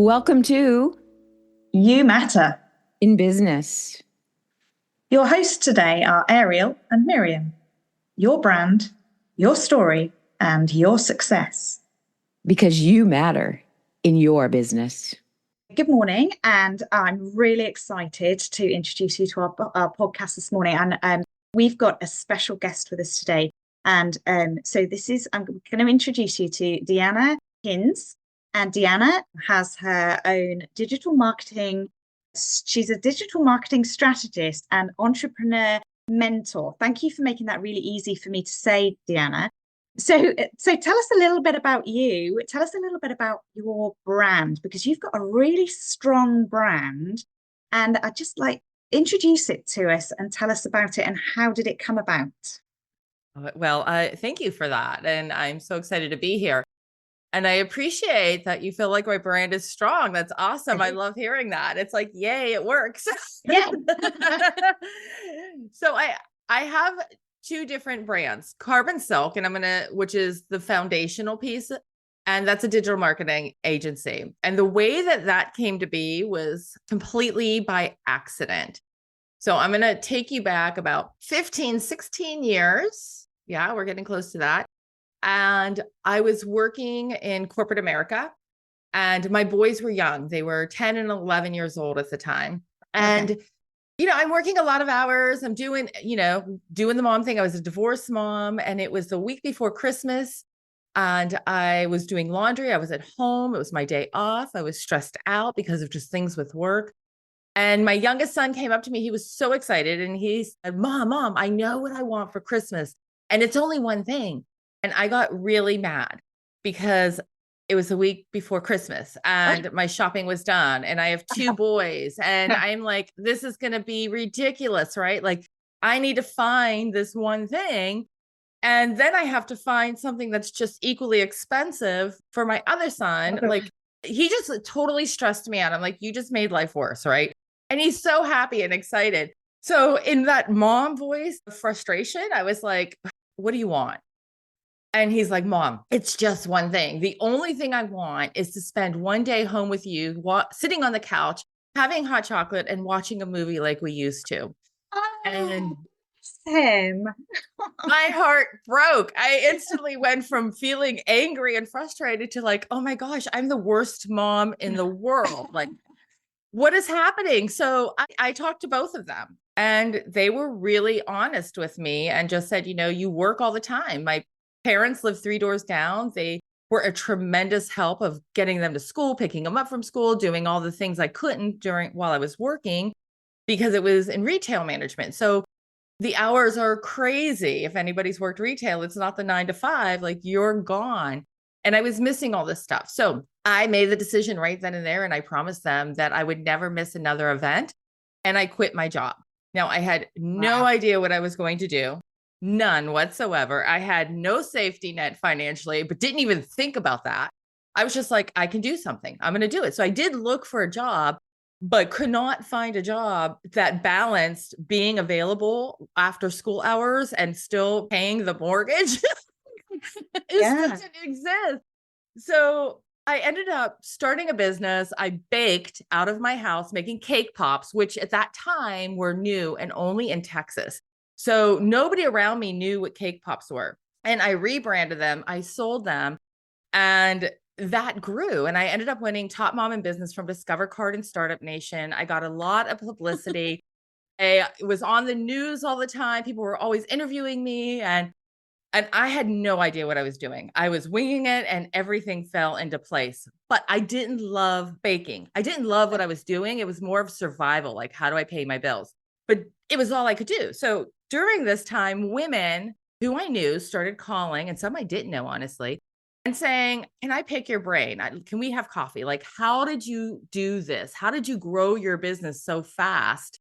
Welcome to You Matter. In Business. Your hosts today are Ariel and Miriam. Your brand, your story, and your success. Because you matter in your business. Good morning, and I'm really excited to introduce you to our podcast this morning. And we've got a special guest with us today. And I'm going to introduce you to Deanna Heinz. And Deanna has her own digital marketing. She's a digital marketing strategist and entrepreneur mentor. Thank you for making that really easy for me to say, Deanna. So tell us a little bit about you. Tell us a little bit about your brand, because you've got a really strong brand, and I'd just like introduce it to us and tell us about it and how did it come about? Well, thank you for that. And I'm so excited to be here. And I appreciate that you feel like my brand is strong. That's awesome. I love hearing that. It's like, yay, it works. Yeah. So I have two different brands, Carbon Silk, and which is the foundational piece. And that's a digital marketing agency. And the way that came to be was completely by accident. So I'm going to take you back about 15, 16 years. Yeah, we're getting close to that. And I was working in corporate America, and my boys were young. They were 10 and 11 years old at the time. And, I'm working a lot of hours. I'm doing the mom thing. I was a divorced mom, and it was the week before Christmas, and I was doing laundry. I was at home. It was my day off. I was stressed out because of just things with work. And my youngest son came up to me. He was so excited. And he said, Mom, I know what I want for Christmas. And it's only one thing. And I got really mad because it was a week before Christmas and my shopping was done, and I have two boys, and I'm like, this is going to be ridiculous, right? Like, I need to find this one thing. And then I have to find something that's just equally expensive for my other son. Like, he just totally stressed me out. I'm like, you just made life worse, right? And he's so happy and excited. So in that mom voice of frustration, I was like, what do you want? And he's like, Mom, it's just one thing. The only thing I want is to spend one day home with you, sitting on the couch, having hot chocolate and watching a movie like we used to. And Him. my heart broke. I instantly went from feeling angry and frustrated to like, oh my gosh, I'm the worst mom in the world. Like, what is happening? So I talked to both of them, and they were really honest with me and just said, you work all the time. My parents live 3 doors down. They were a tremendous help of getting them to school, picking them up from school, doing all the things I couldn't while I was working, because it was in retail management. So the hours are crazy. If anybody's worked retail, it's not the 9 to 5, like, you're gone. And I was missing all this stuff. So I made the decision right then and there, and I promised them that I would never miss another event. And I quit my job. Now, I had no idea what I was going to do. None whatsoever. I had no safety net financially, but didn't even think about that. I was just like, I can do something. I'm going to do it. So I did look for a job, but could not find a job that balanced being available after school hours and still paying the mortgage. It doesn't exist. So I ended up starting a business. I baked out of my house, making cake pops, which at that time were new and only in Texas. So nobody around me knew what cake pops were. And I rebranded them. I sold them, and that grew. And I ended up winning Top Mom in Business from Discover Card and Startup Nation. I got a lot of publicity. It was on the news all the time. People were always interviewing me, and I had no idea what I was doing. I was winging it, and everything fell into place. But I didn't love baking. I didn't love what I was doing. It was more of survival. Like, how do I pay my bills? But it was all I could do. So during this time, women who I knew started calling, and some I didn't know, honestly, and saying, can I pick your brain? Can we have coffee? Like, how did you do this? How did you grow your business so fast?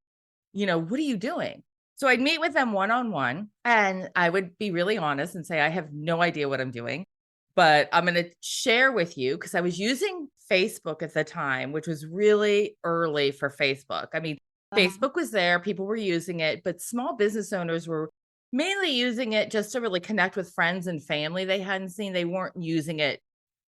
What are you doing? So I'd meet with them one-on-one, and I would be really honest and say, I have no idea what I'm doing, but I'm going to share with you, because I was using Facebook at the time, which was really early for Facebook. I mean, Facebook was there, people were using it, but small business owners were mainly using it just to really connect with friends and family they hadn't seen. They weren't using it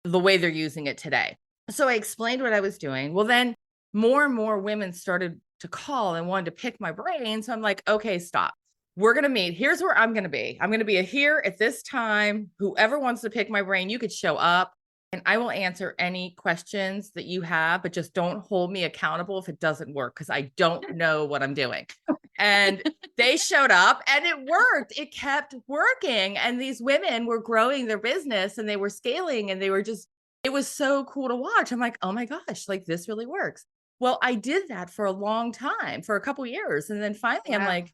the way they're using it today. So I explained what I was doing. Well, then more and more women started to call and wanted to pick my brain. So I'm like, okay, stop. We're going to meet. Here's where I'm going to be. I'm going to be here at this time. Whoever wants to pick my brain, you could show up and I will answer any questions that you have, but just don't hold me accountable if it doesn't work because I don't know what I'm doing. And they showed up and it worked. It kept working. And these women were growing their business and they were scaling and they were just, it was so cool to watch. I'm like, oh my gosh, like this really works. Well, I did that for a long time, for a couple of years. And then finally I'm like,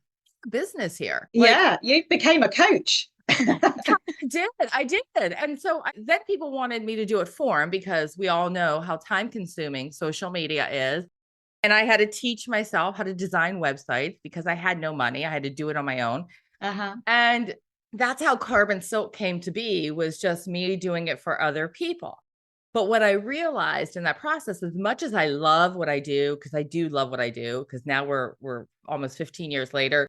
business here. Yeah, you became a coach. I did. And so then people wanted me to do it for them because we all know how time consuming social media is. And I had to teach myself how to design websites because I had no money. I had to do it on my own. And that's how Carbon Silk came to be, was just me doing it for other people. But what I realized in that process, as much as I love what I do, because I do love what I do, because now we're almost 15 years later,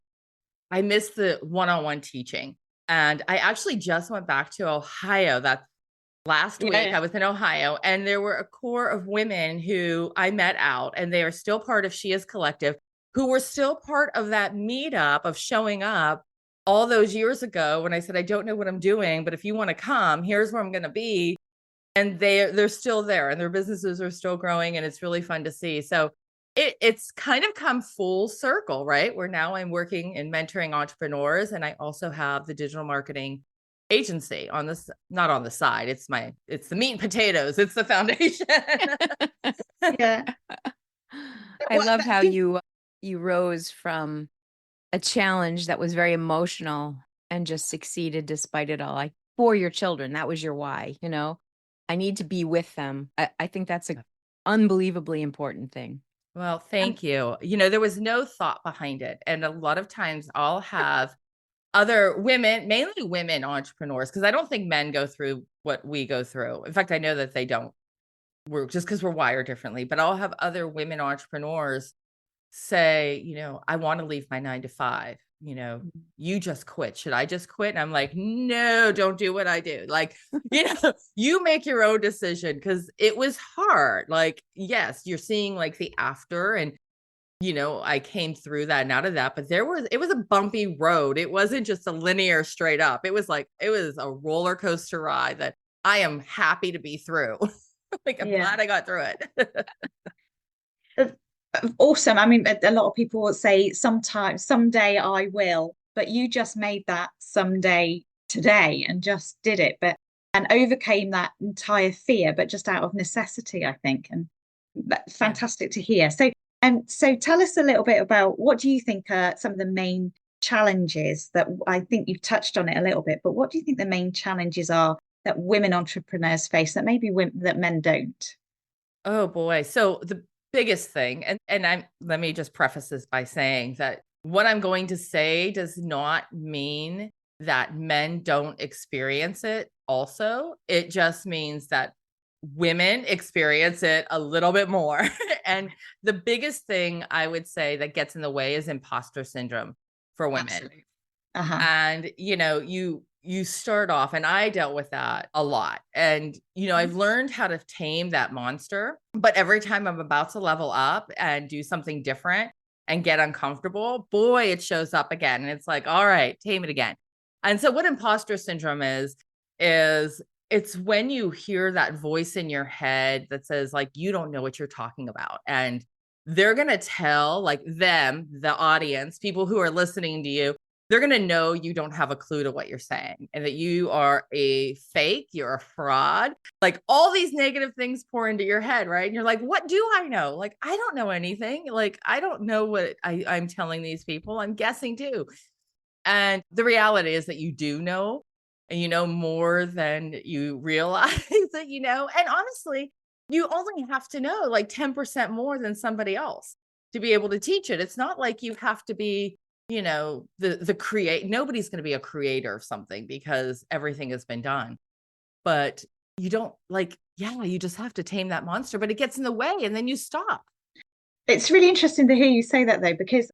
I miss the one-on-one teaching. And I actually just went back to Ohio. That last week I was in Ohio, and there were a core of women who I met out, and they are still part of She Is Collective, who were still part of that meetup of showing up all those years ago when I said, I don't know what I'm doing, but if you want to come, here's where I'm going to be. And they're still there and their businesses are still growing, and it's really fun to see. So it's kind of come full circle, right? Where now I'm working and mentoring entrepreneurs, and I also have the digital marketing agency on this, not on the side. It's the meat and potatoes. It's the foundation. Yeah. I love how you rose from a challenge that was very emotional and just succeeded despite it all. Like, for your children, that was your why, I need to be with them. I think that's an unbelievably important thing. Well, thank you. There was no thought behind it. And a lot of times I'll have other women, mainly women entrepreneurs, because I don't think men go through what we go through. In fact, I know that they don't. We're just because we're wired differently. But I'll have other women entrepreneurs say, I want to leave my 9 to 5. You just quit. Should I just quit? And I'm like, no, don't do what I do. Like, you make your own decision, because it was hard. Like, yes, you're seeing like the after, and I came through that and out of that, but it was a bumpy road. It wasn't just a linear straight up. It was a roller coaster ride that I am happy to be through. Like, I'm glad I got through it. Awesome. I mean, a lot of people will say someday I will, but you just made that someday today and just did it, and overcame that entire fear, but just out of necessity, I think. And that's fantastic to hear. So tell us a little bit about, what do you think are some of the main challenges that, I think you've touched on it a little bit, but what do you think the main challenges are that women entrepreneurs face that maybe that men don't? Oh boy. So the biggest thing, and let me just preface this by saying that what I'm going to say does not mean that men don't experience it also. It just means that women experience it a little bit more. And the biggest thing I would say that gets in the way is imposter syndrome for women. And, you start off, and I dealt with that a lot. And, I've learned how to tame that monster, but every time I'm about to level up and do something different and get uncomfortable, boy, it shows up again. And it's like, all right, tame it again. And so what imposter syndrome is it's when you hear that voice in your head that says, like, you don't know what you're talking about. And they're going to tell, like, the audience, people who are listening to you, they're going to know you don't have a clue to what you're saying, and that you are a fake, you're a fraud. Like, all these negative things pour into your head, right? And you're like, what do I know? Like, I don't know anything. Like, I don't know what I'm telling these people. I'm guessing too. And the reality is that you do know, and you know more than you realize that you know. And honestly, you only have to know like 10% more than somebody else to be able to teach it. It's not like you have to be, nobody's going to be a creator of something because everything has been done. But you don't you just have to tame that monster, but it gets in the way and then you stop. It's really interesting to hear you say that, though, because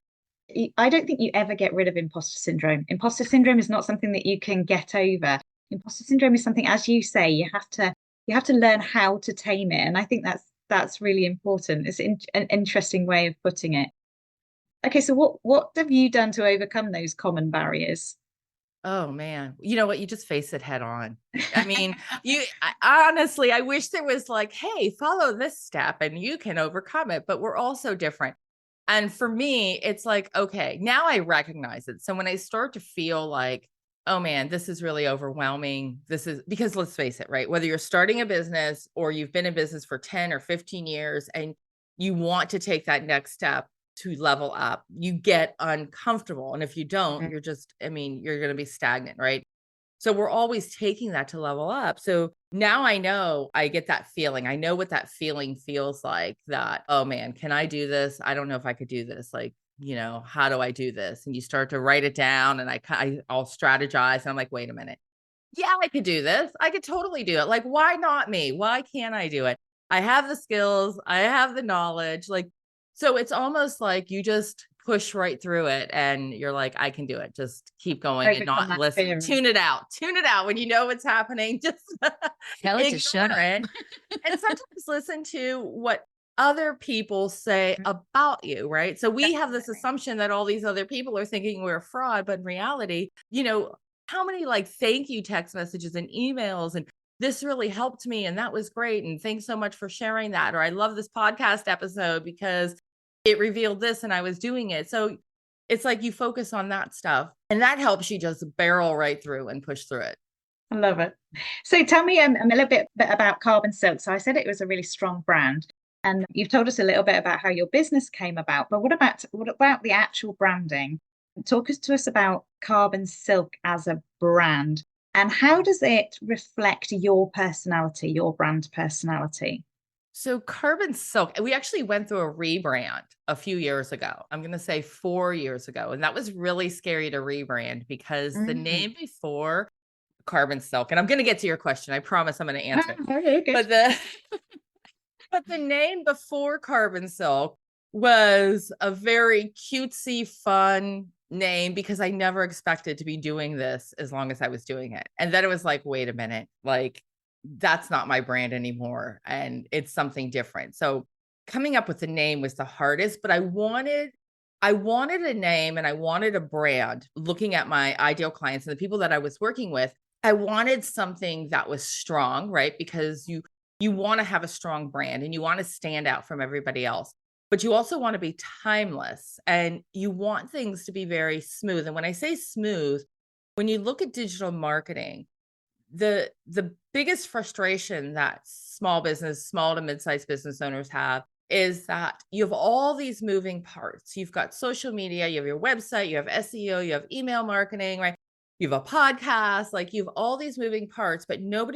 I don't think you ever get rid of imposter syndrome. Imposter syndrome is not something that you can get over. Imposter syndrome is something, as you say, you have to you have to learn how to tame it. And I think that's really important. It's an interesting way of putting it. Okay, so what have you done to overcome those common barriers? Oh man, you know what? You just face it head on. I mean, honestly, I wish there was like, hey, follow this step and you can overcome it, but we're all so different. And for me, it's like, okay, now I recognize it. So when I start to feel like, oh man, this is really overwhelming, this is because let's face it, right? Whether you're starting a business or you've been in business for 10 or 15 years and you want to take that next step to level up, you get uncomfortable. And if you don't, you're just, I mean, you're going to be stagnant, right? So we're always taking that to level up. So now I know I get that feeling. I know what that feeling feels like that, oh man, can I do this? I don't know if I could do this. Like, how do I do this? And you start to write it down and I'll strategize. And I'm like, wait a minute. Yeah, I could do this. I could totally do it. Like, why not me? Why can't I do it? I have the skills. I have the knowledge. Like, so it's almost like you just push right through it and you're like, I can do it. Just keep going and Overcome not that listen. fear. Tune it out. Tune it out when you know what's happening. Just Tell it to shut ignore up. it. And sometimes listen to what other people say about you, right? So we have this Definitely. assumption that all these other people are thinking we're a fraud, but in reality, how many like thank you text messages and emails and this really helped me and that was great and thanks so much for sharing that, or I love this podcast episode because it revealed this and I was doing it. So it's like you focus on that stuff and that helps you just barrel right through and push through it. I love it. So tell me a little bit about Carbon Silk. So I said it was a really strong brand, and you've told us a little bit about how your business came about. But what about the actual branding? Talk us to us about Carbon Silk as a brand, and how does it reflect your personality, your brand personality? So Carbon Silk, we actually went through a rebrand a few years ago. I'm going to say 4 years ago. And that was really scary to rebrand because the name before Carbon Silk, and I'm going to get to your question. I promise I'm going to answer it. Very good. But the name before Carbon Silk was a very cutesy, fun name because I never expected to be doing this as long as I was doing it. And then it was like, wait a minute, like that's not my brand anymore. And it's something different. So coming up with the name was the hardest, but I wanted a name and I wanted a brand. Looking at my ideal clients and the people that I was working with, I wanted something that was strong, right? Because you want to have a strong brand and you want to stand out from everybody else, but you also want to be timeless and you want things to be very smooth. And when I say smooth, when you look at digital marketing, the biggest frustration that small to mid-sized business owners have is that you have all these moving parts. You've got social media, you have your website, you have SEO, you have email marketing, right? You have a podcast, like you have all these moving parts, but most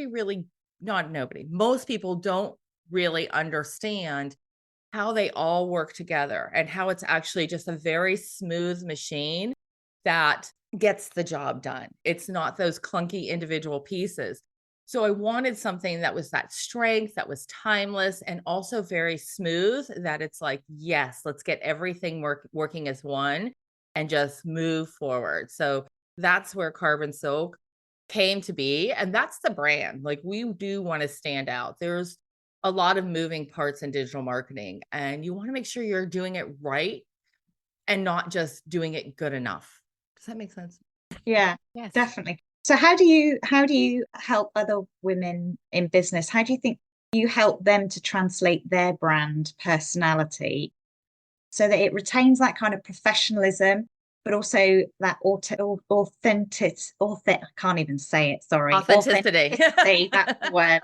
people don't really understand how they all work together and how it's actually just a very smooth machine that gets the job done. It's not those clunky individual pieces. So I wanted something that was that strength, that was timeless, and also very smooth, that it's like, yes, let's get everything working as one and just move forward. So that's where Carbon Silk came to be. And that's the brand. Like we do want to stand out. There's a lot of moving parts in digital marketing, and you want to make sure you're doing it right and not just doing it good enough. Does that make sense? Yeah, Yes. definitely. So how do you help other women in business? How do you think you help them to translate their brand personality so that it retains that kind of professionalism, but also that I can't even say it, sorry. Authenticity. Authenticity, that's the word.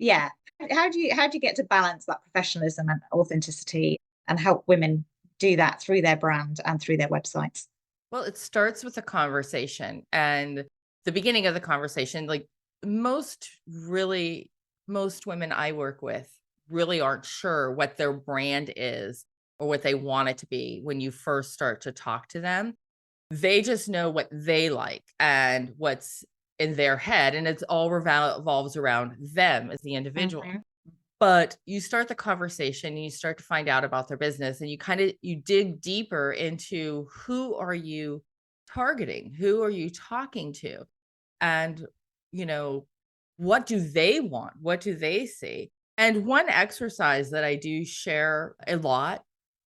Yeah. How do you get to balance that professionalism and authenticity and help women do that through their brand and through their websites? Well, it starts with a conversation, and the beginning of the conversation, like most women I work with really aren't sure what their brand is or what they want it to be when you first start to talk to them. They just know what they like and what's in their head, and it's all revolves around them as the individual. But you start the conversation and you start to find out about their business, and you dig deeper into who are you targeting? Who are you talking to? And, you know, what do they want? What do they see? And one exercise that I do share a lot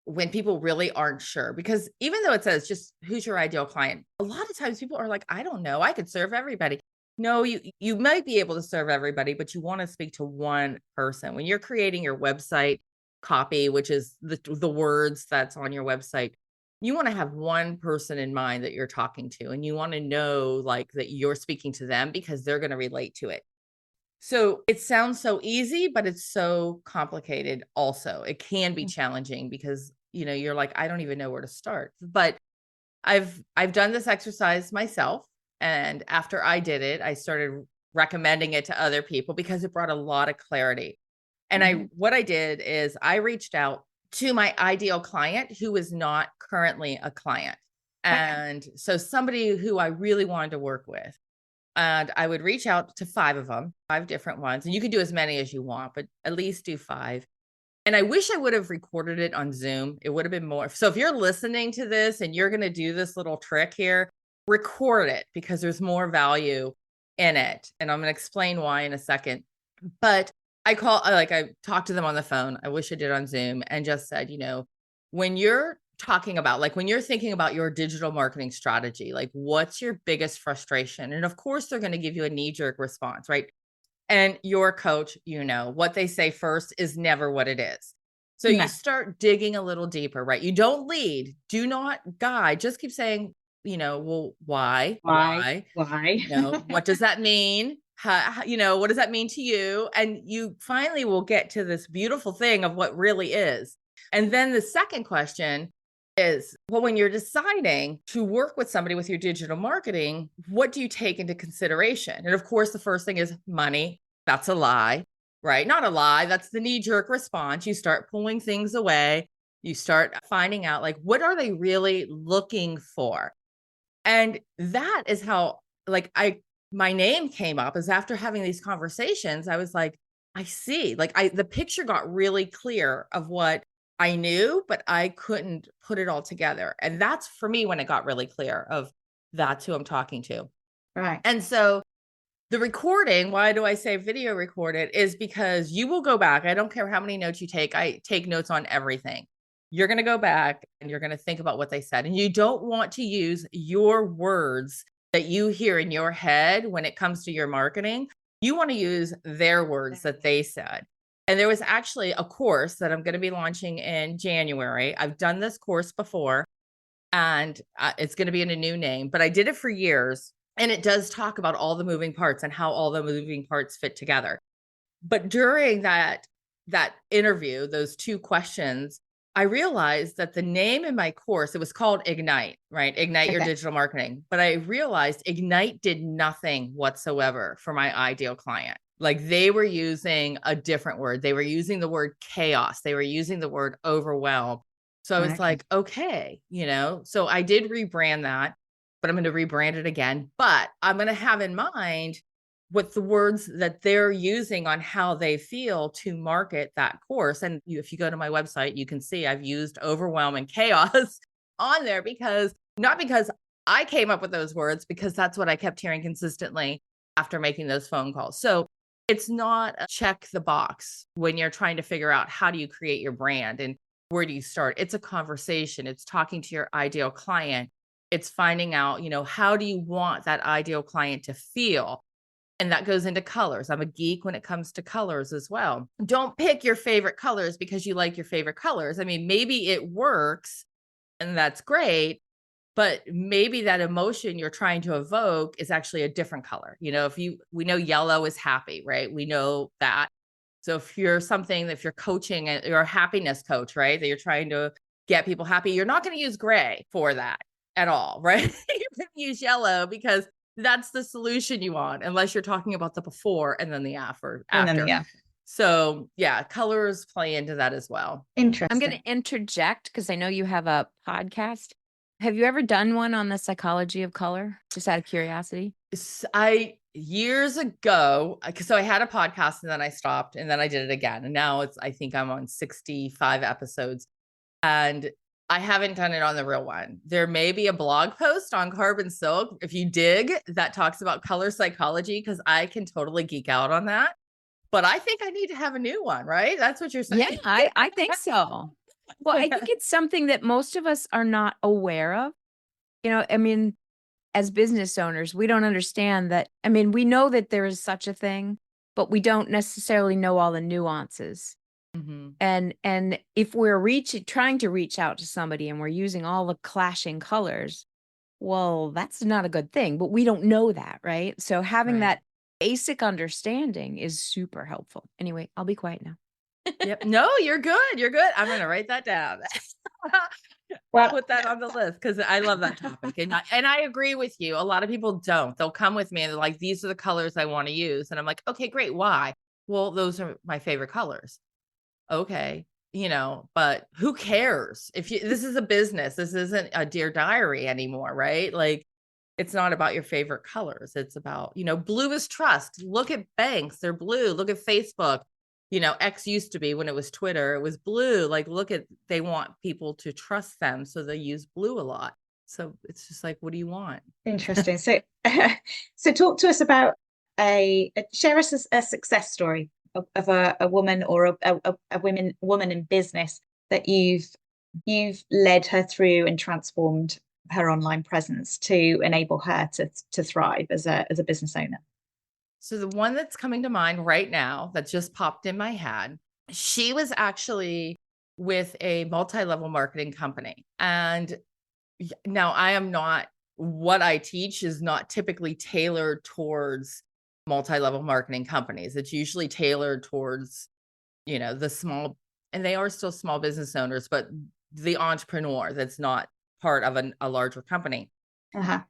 when people really aren't sure, because even though it says just who's your ideal client, a lot of times people are like, I don't know, I could serve everybody. No, you might be able to serve everybody, but you want to speak to one person. When you're creating your website copy, which is the words that's on your website, you want to have one person in mind that you're talking to, and you want to know like that you're speaking to them because they're going to relate to it. So it sounds so easy, but it's so complicated also. It can be challenging because, you're like, I don't even know where to start. But I've done this exercise myself, and after I did it, I started recommending it to other people because it brought a lot of clarity. And what I did is I reached out to my ideal client who is not currently a client. And so somebody who I really wanted to work with. And I would reach out to 5 of them, 5 different ones. And you can do as many as you want, but at least do 5. And I wish I would have recorded it on Zoom. It would have been more. So if you're listening to this and you're going to do this little trick here, record it because there's more value in it. And I'm going to explain why in a second. But I talked to them on the phone. I wish I did on Zoom, and just said, when you're talking about, like, when you're thinking about your digital marketing strategy, like, what's your biggest frustration? And of course, they're going to give you a knee-jerk response, right? And your coach, what they say first is never what it is. So you start digging a little deeper, right? You don't lead, do not guide, just keep saying, well, why? What does that mean? What does that mean to you? And you finally will get to this beautiful thing of what really is. And then the second question is, well, when you're deciding to work with somebody with your digital marketing, what do you take into consideration? And of course, the first thing is money. That's a lie, right? Not a lie. That's the knee-jerk response. You start pulling things away. You start finding out, like, what are they really looking for? And that is how, like, my name came up, is after having these conversations. I was like, I see, like, the picture got really clear of what I knew, but I couldn't put it all together. And that's for me when it got really clear of that's who I'm talking to. Right. And so the recording, why do I say video record it, is because you will go back. I don't care how many notes you take. I take notes on everything. You're going to go back and you're going to think about what they said. And you don't want to use your words that you hear in your head when it comes to your marketing. You want to use their words that they said. And there was actually a course that I'm going to be launching in January. I've done this course before, and it's going to be in a new name, but I did it for years. And it does talk about all the moving parts and how all the moving parts fit together. But during that interview, those 2 questions, I realized that the name in my course, it was called Ignite, right? Ignite your digital marketing. But I realized Ignite did nothing whatsoever for my ideal client. Like, they were using a different word. They were using the word chaos. They were using the word overwhelm. So I was like, okay, so I did rebrand that, but I'm going to rebrand it again. But I'm going to have in mind what the words that they're using on how they feel to market that course. And if you go to my website, you can see I've used overwhelm and chaos on there, not because I came up with those words, because that's what I kept hearing consistently after making those phone calls. So it's not a check the box when you're trying to figure out how do you create your brand and where do you start. It's a conversation. It's talking to your ideal client. It's finding out, how do you want that ideal client to feel? And that goes into colors. I'm a geek when it comes to colors as well. Don't pick your favorite colors because you like your favorite colors. I mean, maybe it works and that's great, but maybe that emotion you're trying to evoke is actually a different color. We know yellow is happy, right? We know that. So if you're coaching, you're a happiness coach, right? That you're trying to get people happy, you're not going to use gray for that at all, right? You're going to use yellow because that's the solution you want, unless you're talking about the before and then the after. So yeah, colors play into that as well. Interesting. I'm going to interject because I know you have a podcast. Have you ever done one on the psychology of color? Just out of curiosity. Years ago, so I had a podcast and then I stopped and then I did it again. And now I think I'm on 65 episodes. And I haven't done it on the real one. There may be a blog post on Carbon Silk, if you dig, that talks about color psychology, because I can totally geek out on that. But I think I need to have a new one, right? That's what you're saying. Yeah, I think so. Well, I think it's something that most of us are not aware of. I mean, as business owners, we don't understand that. I mean, we know that there is such a thing, but we don't necessarily know all the nuances. Mm-hmm. And if we're trying to reach out to somebody and we're using all the clashing colors, well, that's not a good thing, but we don't know that, right? So having Right. that basic understanding is super helpful. Anyway, I'll be quiet now. Yep. No, you're good. You're good. I'm going to write that down. Well, Put that on the list because I love that topic. And I agree with you. A lot of people don't. They'll come with me and they're like, these are the colors I want to use. And I'm like, okay, great. Why? Well, those are my favorite colors. Okay. But who cares if this is a business, this isn't a Dear Diary anymore, right? Like, it's not about your favorite colors. It's about, blue is trust. Look at banks. They're blue. Look at Facebook. X used to be, when it was Twitter, it was blue. Like, they want people to trust them. So they use blue a lot. So it's just like, what do you want? interesting. So, so talk to us about share us a success story of a woman or a woman in business that you've led her through and transformed her online presence to enable her to thrive as a business owner. So the one that's coming to mind right now that just popped in my head, she was actually with a multi-level marketing company. And now what I teach is not typically tailored towards multi-level marketing companies. It's usually tailored towards, the small, and they are still small business owners, but the entrepreneur that's not part of a larger company. Uh-huh.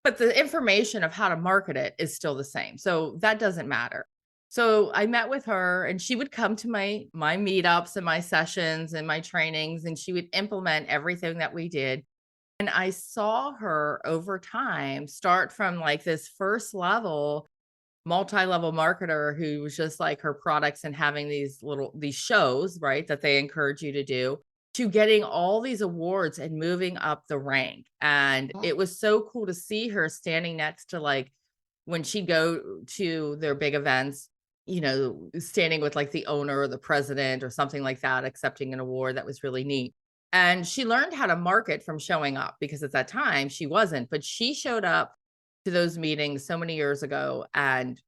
But the information of how to market it is still the same. So that doesn't matter. So I met with her and she would come to my meetups and my sessions and my trainings, and she would implement everything that we did. And I saw her over time start from like this first level, multi-level marketer who was just like her products and having these shows, right, that they encourage you to do, to getting all these awards and moving up the rank. And it was so cool to see her standing next to, like, when she'd go to their big events, standing with like the owner or the president or something like that, accepting an award. That was really neat. And she learned how to market from showing up, because at that time she wasn't, but she showed up to those meetings so many years ago and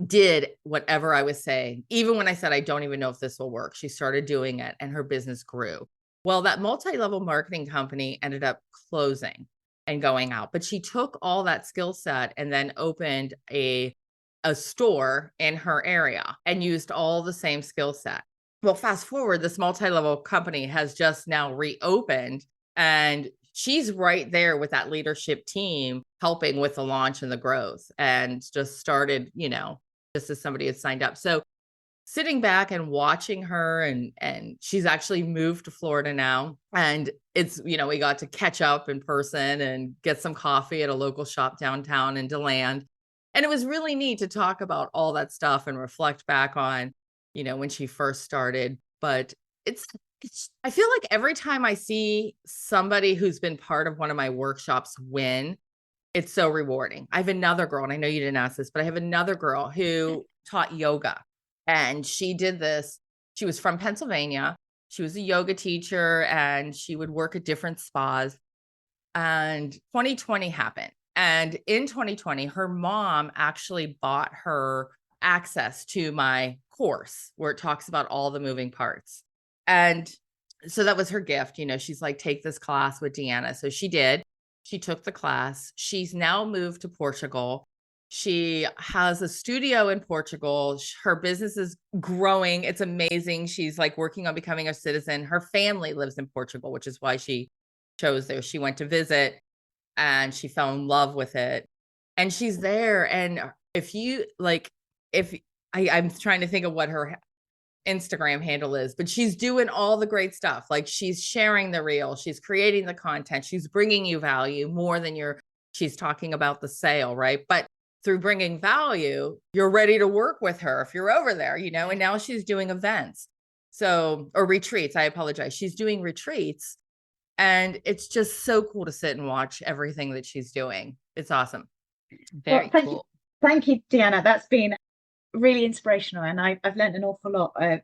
did whatever I was saying. Even when I said, I don't even know if this will work, she started doing it and her business grew. Well, that multi-level marketing company ended up closing and going out, but she took all that skill set and then opened a store in her area and used all the same skill set. Well, fast forward, this multi-level company has just now reopened, and she's right there with that leadership team, helping with the launch and the growth, and just started, just as somebody had signed up. So sitting back and watching her, and she's actually moved to Florida now. And it's, we got to catch up in person and get some coffee at a local shop downtown in DeLand. And it was really neat to talk about all that stuff and reflect back on, when she first started. But I feel like every time I see somebody who's been part of one of my workshops win, it's so rewarding. I have another girl, and I know you didn't ask this, but I have another girl who taught yoga. And she did this. She was from Pennsylvania. She was a yoga teacher, and she would work at different spas. And 2020 happened. And in 2020, her mom actually bought her access to my course where it talks about all the moving parts. And so that was her gift. She's like, take this class with Deanna. So she did. She took the class. She's now moved to Portugal. She has a studio in Portugal. Her business is growing. It's amazing. She's like working on becoming a citizen. Her family lives in Portugal, which is why she chose there. She went to visit and she fell in love with it. And she's there. And I'm trying to think of what her Instagram handle is, but she's doing all the great stuff. Like, she's sharing the reel, she's creating the content, she's bringing you value more than she's talking about the sale, right? But through bringing value, you're ready to work with her if you're over there, and now she's doing events. Or retreats. I apologize. She's doing retreats And it's just so cool to sit and watch everything that she's doing. It's awesome. Very cool. Thank you, Deanna. That's been really inspirational, and I've learned an awful lot of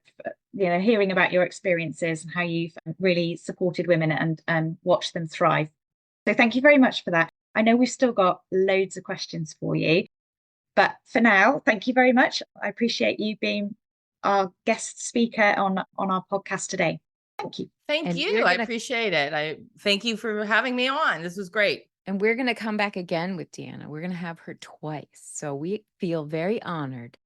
hearing about your experiences and how you've really supported women and watched them thrive. So thank you very much for that. I know we've still got loads of questions for you, but for now, thank you very much. I appreciate you being our guest speaker on our podcast today. Thank you. Thank you. I appreciate it. I thank you for having me on. This was great. And we're going to come back again with Deanna. We're going to have her twice. So we feel very honored.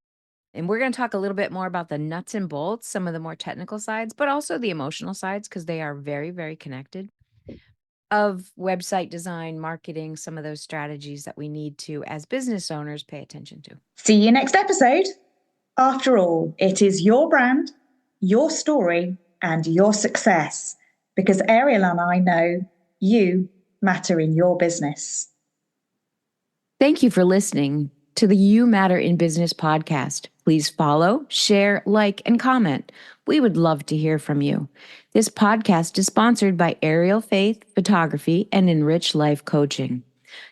And we're going to talk a little bit more about the nuts and bolts, some of the more technical sides, but also the emotional sides, because they are very, very connected, of website design, marketing, some of those strategies that we need to, as business owners, pay attention to. See you next episode. After all, it is your brand, your story, and your success, because Ariel and I know you matter in your business. Thank you for listening to the You Matter in Business podcast. Please follow, share, like, and comment. We would love to hear from you. This podcast is sponsored by Ariel Faith Photography and Enrich Life Coaching.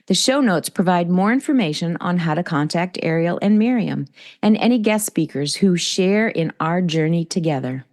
The show notes provide more information on how to contact Ariel and Miriam and any guest speakers who share in our journey together.